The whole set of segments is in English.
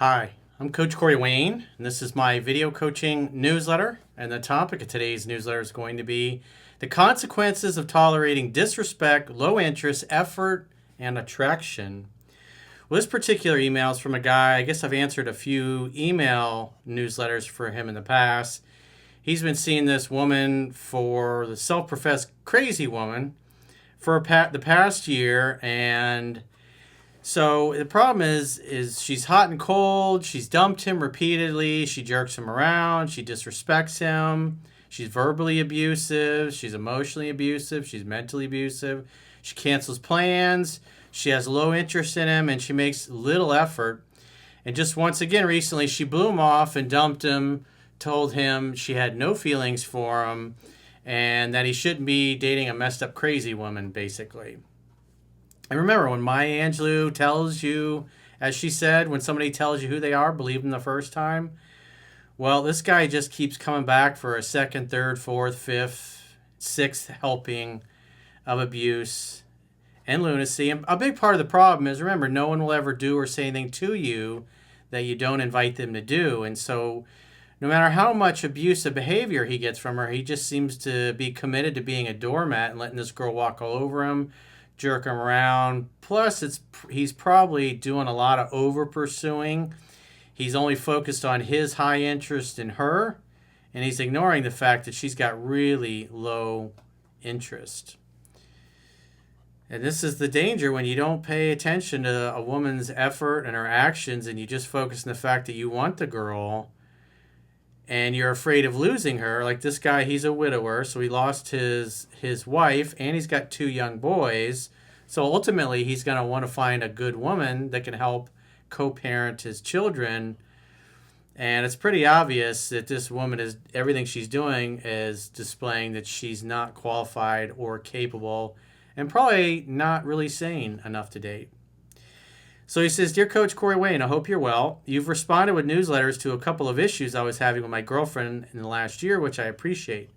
Hi, I'm Coach Corey Wayne, and this is my video coaching newsletter. And the topic of today's newsletter is going to be the consequences of tolerating disrespect, low interest, effort, and attraction. Well, this particular email is from a guy. I guess I've answered a few email newsletters for him in the past. He's been seeing this woman, for the self-professed crazy woman, for the past year, and so the problem is she's hot and cold. She's dumped him repeatedly. She jerks him around. She disrespects him. She's verbally abusive. She's emotionally abusive. She's mentally abusive. She cancels plans. She has low interest in him, and she makes little effort. And just once again recently, she blew him off and dumped him, told him she had no feelings for him, and that he shouldn't be dating a messed up crazy woman, basically. And remember, when Maya Angelou tells you, as she said, when somebody tells you who they are, believe them the first time. Well, this guy just keeps coming back for a second, third, fourth, fifth, sixth helping of abuse and lunacy. And a big part of the problem is, remember, no one will ever do or say anything to you that you don't invite them to do. And so no matter how much abusive behavior he gets from her, he just seems to be committed to being a doormat and letting this girl walk all over him, jerk him around. Plus, he's probably doing a lot of over pursuing. He's only focused on his high interest in her, and he's ignoring the fact that she's got really low interest. And this is the danger when you don't pay attention to a woman's effort and her actions, and you just focus on the fact that you want the girl and you're afraid of losing her. Like this guy, he's a widower, so he lost his wife, and he's got two young boys. So ultimately, he's going to want to find a good woman that can help co-parent his children. And it's pretty obvious that this woman is, everything she's doing is displaying that she's not qualified or capable, and probably not really sane enough to date. So he says, "Dear Coach Corey Wayne, I hope you're well. You've responded with newsletters to a couple of issues I was having with my girlfriend in the last year, which I appreciate.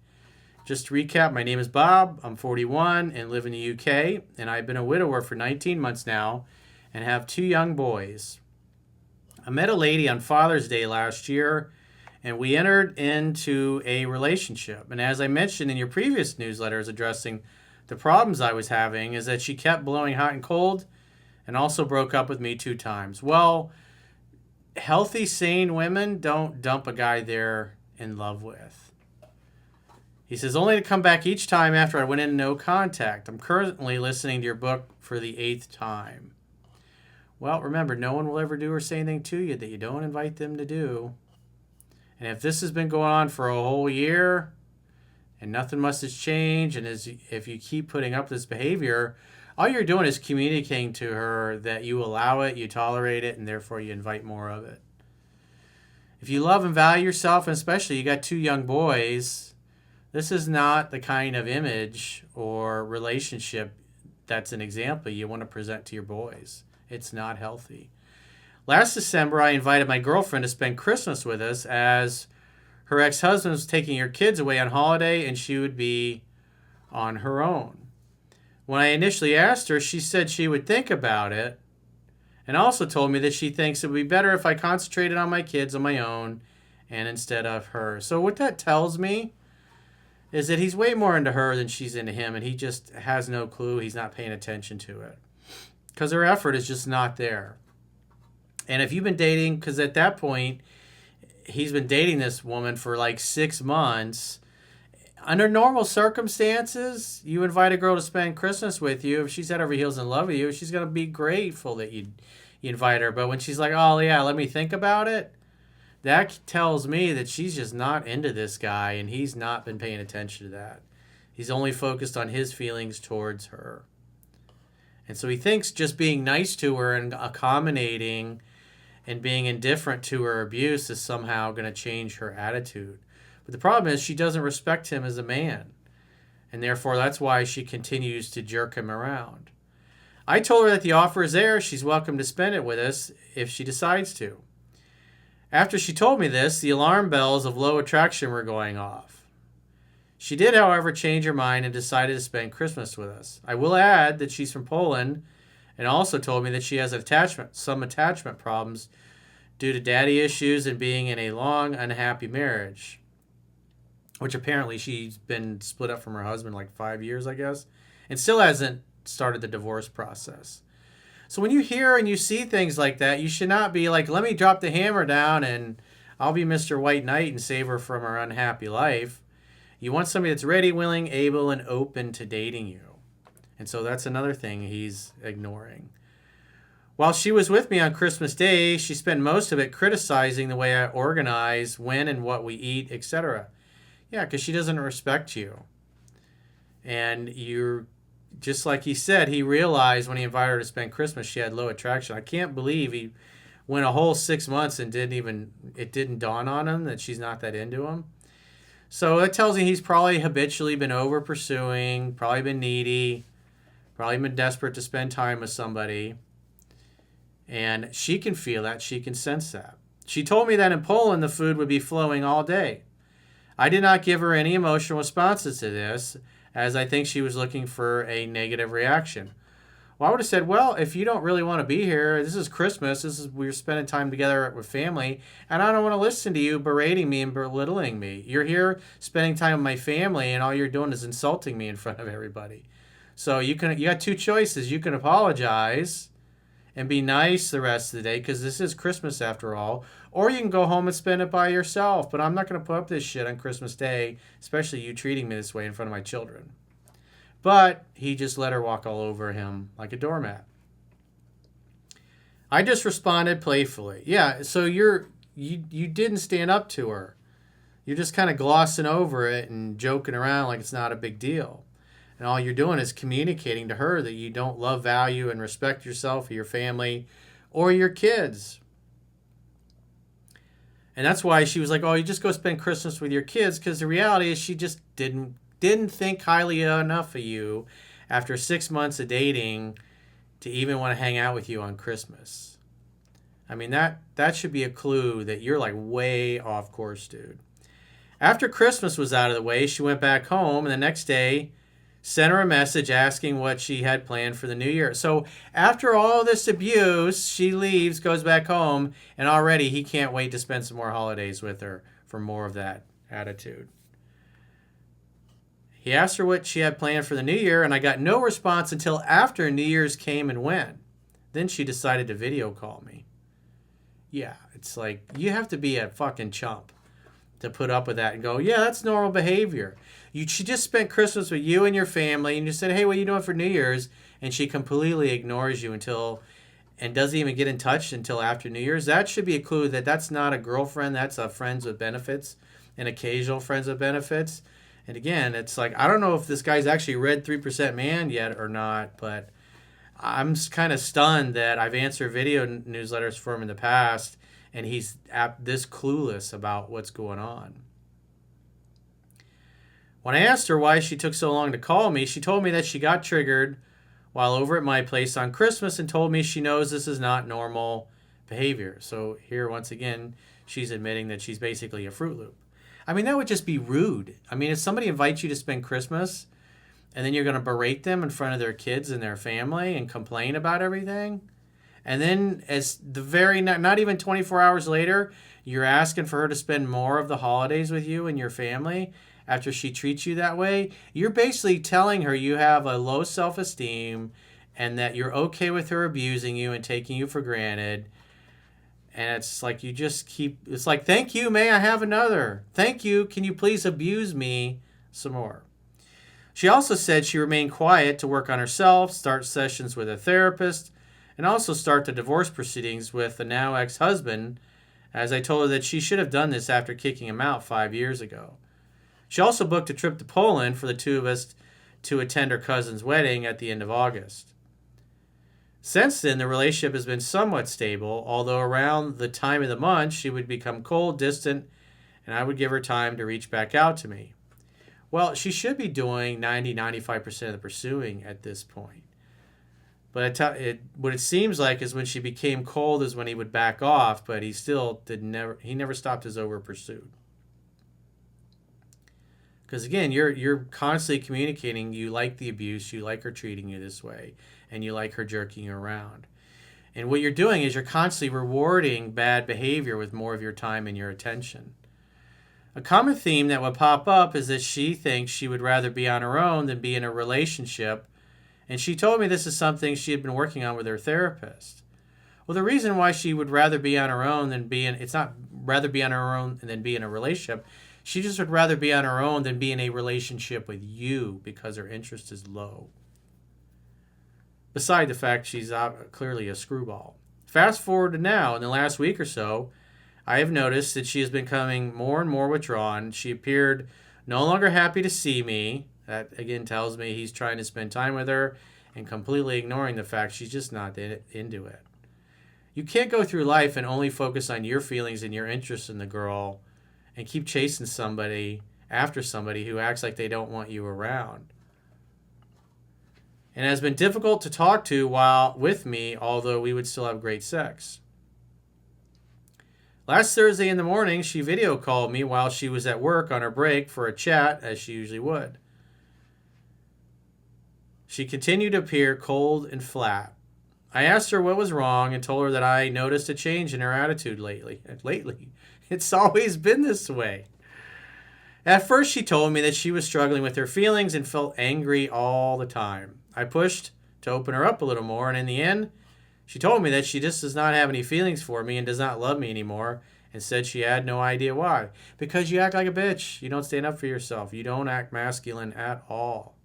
Just to recap, my name is Bob. I'm 41 and live in the UK, and I've been a widower for 19 months now and have two young boys. I met a lady on Father's Day last year, and we entered into a relationship. And as I mentioned in your previous newsletters addressing the problems I was having, is that she kept blowing hot and cold and also broke up with me 2 times. Well, healthy, sane women don't dump a guy they're in love with." He says, "Only to come back each time after I went in no contact. I'm currently listening to your book for the 8th time." Well, remember, no one will ever do or say anything to you that you don't invite them to do. And if this has been going on for a whole year and nothing much has changed, and if you keep putting up this behavior, all you're doing is communicating to her that you allow it, you tolerate it, and therefore you invite more of it. If you love and value yourself, and especially you got 2 young boys, this is not the kind of image or relationship that's an example you want to present to your boys. It's not healthy. Last December, I invited my girlfriend to spend Christmas with us, as her ex-husband was taking her kids away on holiday and she would be on her own. When I initially asked her, she said she would think about it, and also told me that she thinks it would be better if I concentrated on my kids on my own and instead of her. So what that tells me is that he's way more into her than she's into him, and he just has no clue. He's not paying attention to it because her effort is just not there. And if you've been dating, because at that point, he's been dating this woman for like 6 months. Under normal circumstances, you invite a girl to spend Christmas with you. If she's head over heels in love with you, she's going to be grateful that you invite her. But when she's like, "Oh, yeah, let me think about it," that tells me that she's just not into this guy, and he's not been paying attention to that. He's only focused on his feelings towards her. And so he thinks just being nice to her and accommodating and being indifferent to her abuse is somehow going to change her attitude. But the problem is she doesn't respect him as a man, and therefore that's why she continues to jerk him around. I told her that the offer is there. She's welcome to spend it with us if she decides to. After she told me this, the alarm bells of low attraction were going off. She did, however, change her mind and decided to spend Christmas with us. I will add that she's from Poland, and also told me that she has some attachment problems due to daddy issues and being in a long, unhappy marriage, which apparently she's been split up from her husband like 5 years, I guess, and still hasn't started the divorce process. So when you hear and you see things like that, you should not be like, let me drop the hammer down and I'll be Mr. White Knight and save her from her unhappy life. You want somebody that's ready, willing, able, and open to dating you. And so that's another thing he's ignoring. While she was with me on Christmas Day, she spent most of it criticizing the way I organize, when and what we eat, etc. Yeah, because she doesn't respect you. And you're, just like he said, he realized when he invited her to spend Christmas, she had low attraction. I can't believe he went a whole 6 months and it didn't dawn on him that she's not that into him. So that tells me he's probably habitually been over pursuing, probably been needy, probably been desperate to spend time with somebody. And she can feel that. She can sense that. She told me that in Poland the food would be flowing all day. I did not give her any emotional responses to this, as I think she was looking for a negative reaction. Well, I would have said, well, if you don't really want to be here, this is Christmas, we're spending time together with family, and I don't want to listen to you berating me and belittling me. You're here spending time with my family, and all you're doing is insulting me in front of everybody. So you got two choices. You can apologize and be nice the rest of the day, because this is Christmas after all, or you can go home and spend it by yourself. But I'm not going to put up this shit on Christmas Day, especially you treating me this way in front of my children. But he just let her walk all over him like a doormat. I just responded playfully. Yeah, so you didn't stand up to her. You're just kind of glossing over it and joking around like it's not a big deal. And all you're doing is communicating to her that you don't love, value, and respect yourself or your family or your kids. And that's why she was like, oh, you just go spend Christmas with your kids, because the reality is she just didn't think highly enough of you after 6 months of dating to even want to hang out with you on Christmas. I mean, that should be a clue that you're like way off course, dude. After Christmas was out of the way, she went back home, and the next day sent her a message asking what she had planned for the new year. So after all this abuse, she leaves, goes back home, and already he can't wait to spend some more holidays with her for more of that attitude. He asked her what she had planned for the new year, and I got no response until after New Year's came and went. Then she decided to video call me. Yeah, it's like, you have to be a fucking chump to put up with that and go, yeah, that's normal behavior. She just spent Christmas with you and your family, and you said, hey, what are you doing for New Year's? And she completely ignores you and doesn't even get in touch until after New Year's. That should be a clue that that's not a girlfriend. That's a friends with benefits, an occasional friends with benefits. And again, it's like, I don't know if this guy's actually read 3% Man yet or not, but I'm kind of stunned that I've answered video newsletters for him in the past, and he's this clueless about what's going on. When I asked her why she took so long to call me, she told me that she got triggered while over at my place on Christmas and told me she knows this is not normal behavior. So here, once again, she's admitting that she's basically a Fruit Loop. I mean, that would just be rude. I mean, if somebody invites you to spend Christmas and then you're going to berate them in front of their kids and their family and complain about everything, and then as the very not even 24 hours later, you're asking for her to spend more of the holidays with you and your family after she treats you that way, you're basically telling her you have a low self-esteem and that you're okay with her abusing you and taking you for granted. And it's like it's like, thank you, may I have another? Thank you, can you please abuse me some more? She also said she remained quiet to work on herself, start sessions with a therapist, and also start the divorce proceedings with the now ex-husband, as I told her that she should have done this after kicking him out 5 years ago. She also booked a trip to Poland for the two of us to attend her cousin's wedding at the end of August. Since then, the relationship has been somewhat stable, although around the time of the month, she would become cold, distant, and I would give her time to reach back out to me. Well, she should be doing 90-95% of the pursuing at this point. But what it seems like is when she became cold is when he would back off, but he never stopped his over pursuit. Because again, you're constantly communicating you like the abuse, you like her treating you this way, and you like her jerking you around. And what you're doing is you're constantly rewarding bad behavior with more of your time and your attention. A common theme that would pop up is that she thinks she would rather be on her own than be in a relationship. And she told me this is something she had been working on with her therapist. Well, the reason why she would rather be on her own than be in, it's not rather be on her own than be in a relationship. She just would rather be on her own than be in a relationship with you because her interest is low. Beside the fact she's clearly a screwball. Fast forward to now, in the last week or so, I have noticed that she has been becoming more and more withdrawn. She appeared no longer happy to see me. That again tells me he's trying to spend time with her and completely ignoring the fact she's just not into it. You can't go through life and only focus on your feelings and your interest in the girl and keep chasing somebody after somebody who acts like they don't want you around. And has been difficult to talk to while with me, although we would still have great sex. Last Thursday in the morning, she video called me while she was at work on her break for a chat, as she usually would. She continued to appear cold and flat. I asked her what was wrong and told her that I noticed a change in her attitude lately. It's always been this way. At first, she told me that she was struggling with her feelings and felt angry all the time. I pushed to open her up a little more, and in the end, she told me that she just does not have any feelings for me and does not love me anymore, and said she had no idea why. Because you act like a bitch. You don't stand up for yourself. You don't act masculine at all.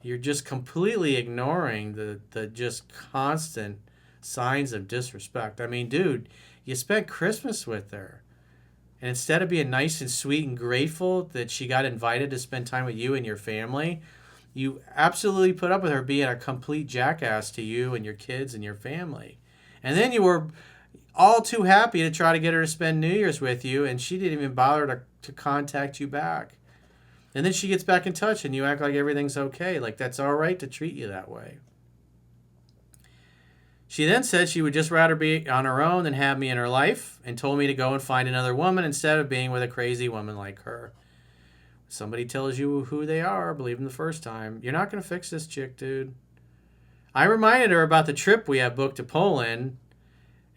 You're just completely ignoring the just constant signs of disrespect. I mean, dude, you spent Christmas with her. And instead of being nice and sweet and grateful that she got invited to spend time with you and your family, you absolutely put up with her being a complete jackass to you and your kids and your family. And then you were all too happy to try to get her to spend New Year's with you, and she didn't even bother to contact you back. And then she gets back in touch and you act like everything's okay. Like that's all right to treat you that way. She then said she would just rather be on her own than have me in her life and told me to go and find another woman instead of being with a crazy woman like her. Somebody tells you who they are, believe them the first time. You're not going to fix this chick, dude. I reminded her about the trip we have booked to Poland,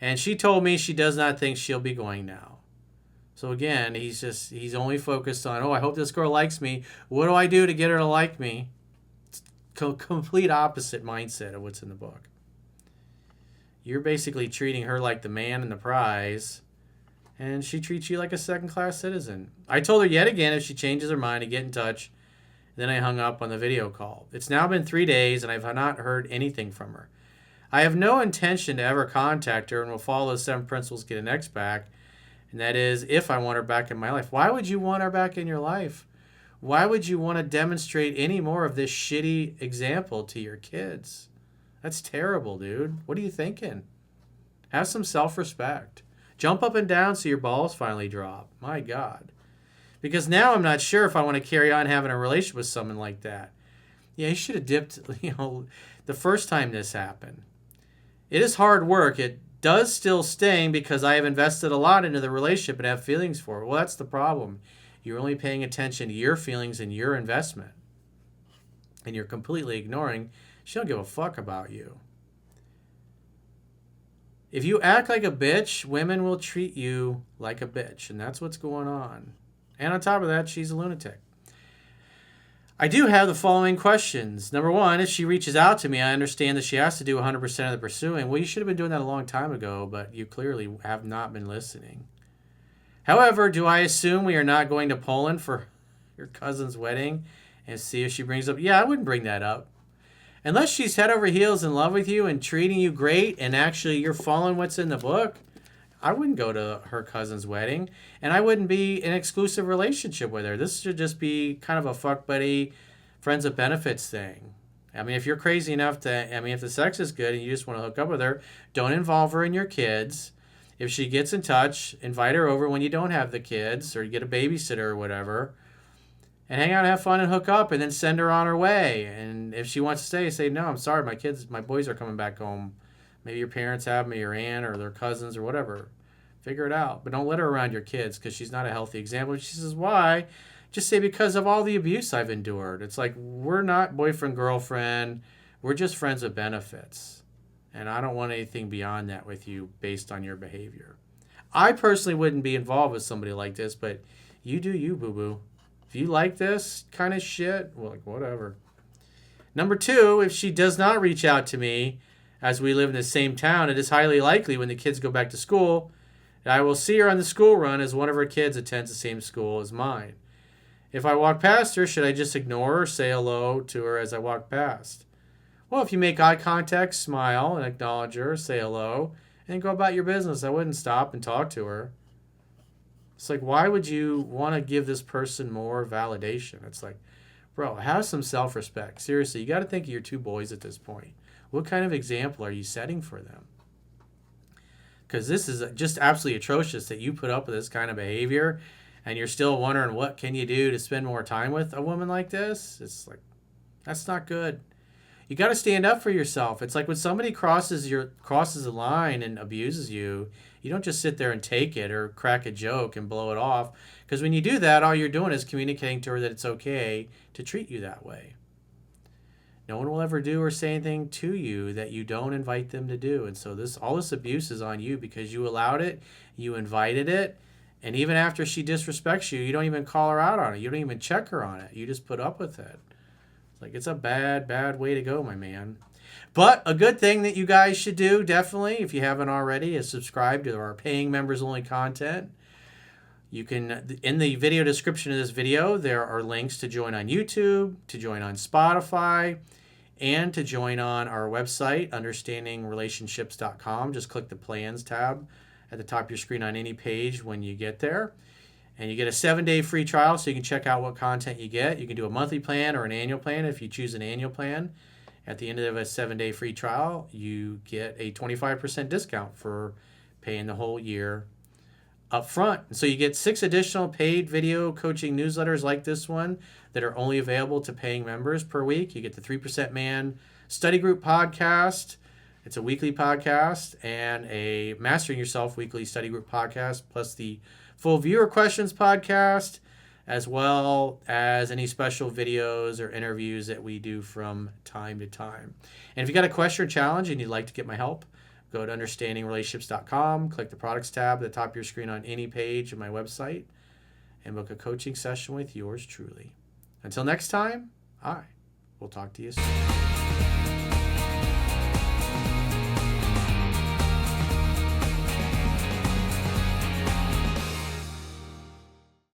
and she told me she does not think she'll be going now. So again, he's only focused on, I hope this girl likes me. What do I do to get her to like me? It's complete opposite mindset of what's in the book. You're basically treating her like the man and the prize, and she treats you like a second-class citizen. I told her yet again if she changes her mind to get in touch. Then I hung up on the video call. It's now been 3 days, and I've not heard anything from her. I have no intention to ever contact her and will follow the 7 principles to get an ex back. And that is if I want her back in my life. Why would you want her back in your life? Why would you want to demonstrate any more of this shitty example to your kids? That's terrible, dude. What are you thinking? Have some self-respect. Jump up and down so your balls finally drop. My God. Because now I'm not sure if I want to carry on having a relationship with someone like that. Yeah, you should have dipped, the first time this happened. It is hard work. It does still sting because I have invested a lot into the relationship and have feelings for it. Well, that's the problem. You're only paying attention to your feelings and your investment. And you're completely ignoring. She don't give a fuck about you. If you act like a bitch, women will treat you like a bitch. And that's what's going on. And on top of that, she's a lunatic. I do have the following questions. Number one, if she reaches out to me, I understand that she has to do 100% of the pursuing. Well, you should have been doing that a long time ago, but you clearly have not been listening. However, do I assume we are not going to Poland for your cousin's wedding and see if she brings up? Yeah, I wouldn't bring that up. Unless she's head over heels in love with you and treating you great and actually you're following what's in the book, I wouldn't go to her cousin's wedding, and I wouldn't be in an exclusive relationship with her. This should just be kind of a fuck buddy, friends with benefits thing. I mean, if you're crazy enough if the sex is good and you just want to hook up with her, don't involve her in your kids. If she gets in touch, invite her over when you don't have the kids or you get a babysitter or whatever, and hang out, have fun, and hook up, and then send her on her way. And if she wants to stay, say, no, I'm sorry, my boys are coming back home. Maybe your parents have me, your aunt, or their cousins, or whatever. Figure it out. But don't let her around your kids because she's not a healthy example. She says, why? Just say, because of all the abuse I've endured. It's like, we're not boyfriend, girlfriend. We're just friends with benefits. And I don't want anything beyond that with you based on your behavior. I personally wouldn't be involved with somebody like this, but you do you, boo-boo. If you like this kind of shit, well, like, whatever. Number 2, if she does not reach out to me as we live in the same town, it is highly likely when the kids go back to school that I will see her on the school run as one of her kids attends the same school as mine. If I walk past her, should I just ignore her or say hello to her as I walk past? Well, if you make eye contact, smile, and acknowledge her, say hello, and go about your business, I wouldn't stop and talk to her. It's like, why would you want to give this person more validation? It's like, bro, have some self-respect. Seriously, you got to think of your 2 boys at this point. What kind of example are you setting for them? Because this is just absolutely atrocious that you put up with this kind of behavior and you're still wondering what can you do to spend more time with a woman like this. It's like, that's not good. You got to stand up for yourself. It's like when somebody crosses the line and abuses you, you don't just sit there and take it or crack a joke and blow it off. Because when you do that, all you're doing is communicating to her that it's okay to treat you that way. No one will ever do or say anything to you that you don't invite them to do. And so all this abuse is on you because you allowed it, you invited it, and even after she disrespects you, you don't even call her out on it. You don't even check her on it. You just put up with it. Like, it's a bad, bad way to go, my man. But a good thing that you guys should do, definitely, if you haven't already, is subscribe to our paying members only content. You can, in the video description of this video, there are links to join on YouTube, to join on Spotify, and to join on our website, understandingrelationships.com. Just click the plans tab at the top of your screen on any page when you get there. And you get a 7-day free trial so you can check out what content you get. You can do a monthly plan or an annual plan if you choose an annual plan. At the end of a 7-day free trial, you get a 25% discount for paying the whole year up front. And so you get 6 additional paid video coaching newsletters like this one that are only available to paying members per week. You get the 3% Man Study Group podcast. It's a weekly podcast, and a Mastering Yourself weekly study group podcast, plus the full viewer questions podcast, as well as any special videos or interviews that we do from time to time. And if you got a question or challenge and you'd like to get my help, go to understandingrelationships.com, click the products tab at the top of your screen on any page of my website, and book a coaching session with yours truly. Until next time, I will talk to you soon.